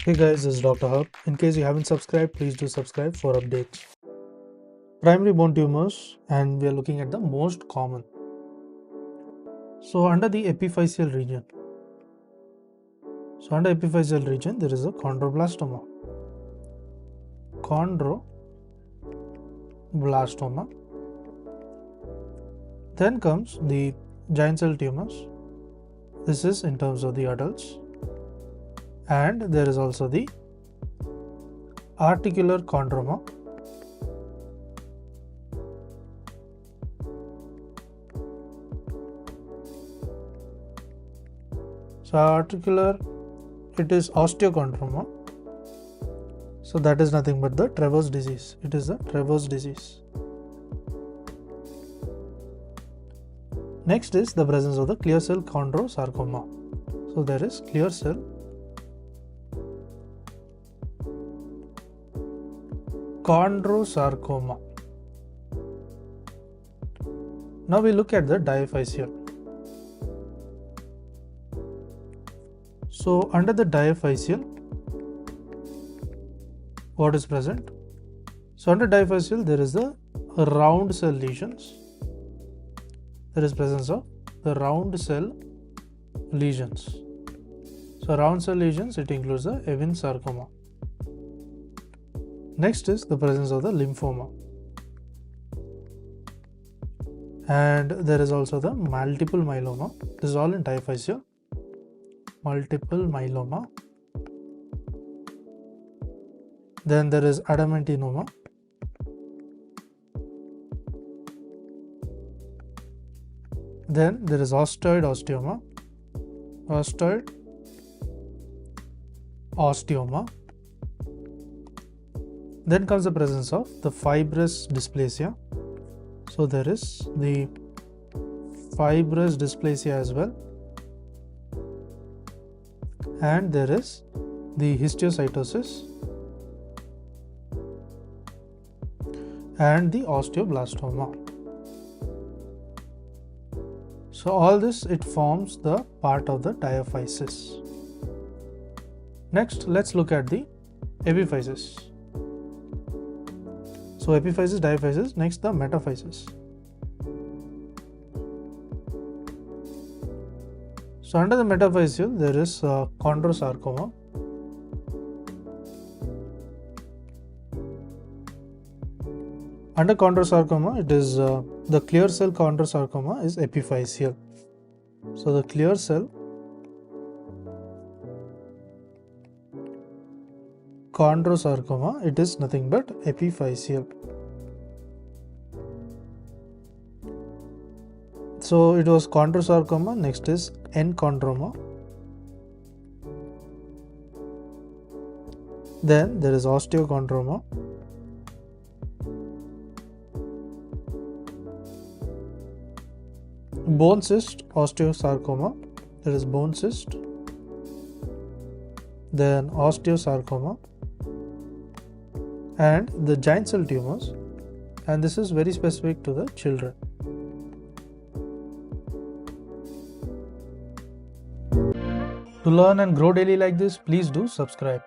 Hey guys, this is Dr. Hub. In case you haven't subscribed, please do subscribe for updates. Primary bone tumors, and we are looking at the most common. So under the epiphyseal region. So under epiphyseal region, there is a chondroblastoma. Chondroblastoma. Then comes the giant cell tumors. This is in terms of the adults. And there is also the articular chondroma. So articular, it is osteochondroma. So that is nothing but the Trevor's disease. It is the Trevor's disease. Next is the presence of the clear cell chondrosarcoma. So there is clear cell chondrosarcoma. Now we look at the diaphyseal. So under the diaphyseal, what is present? So under diaphyseal, there is the round cell lesions. There is presence of the round cell lesions. So round cell lesions, it includes the Ewing sarcoma. Next is the presence of the lymphoma. And there is also the multiple myeloma. This is all in diaphyseal. Multiple myeloma. Then there is adamantinoma. Then there is osteoid osteoma. Osteoid osteoma. Then comes the presence of the fibrous dysplasia. So there is the fibrous dysplasia as well. And there is the histiocytosis and the osteoblastoma. So all this, it forms the part of the diaphysis. Next, let's look at the epiphysis. So epiphysis, diaphysis, next the metaphysis. So under the metaphyseal, there is chondrosarcoma. Under chondrosarcoma, it is the clear cell chondrosarcoma is epiphyseal. So the clear cell chondrosarcoma, it is nothing but epiphyseal. So it was chondrosarcoma, next is enchondroma. Then there is osteochondroma. Bone cyst osteosarcoma. There is bone cyst. Then osteosarcoma. And the giant cell tumors. And this is very specific to the children. To learn and grow daily like this, please do subscribe.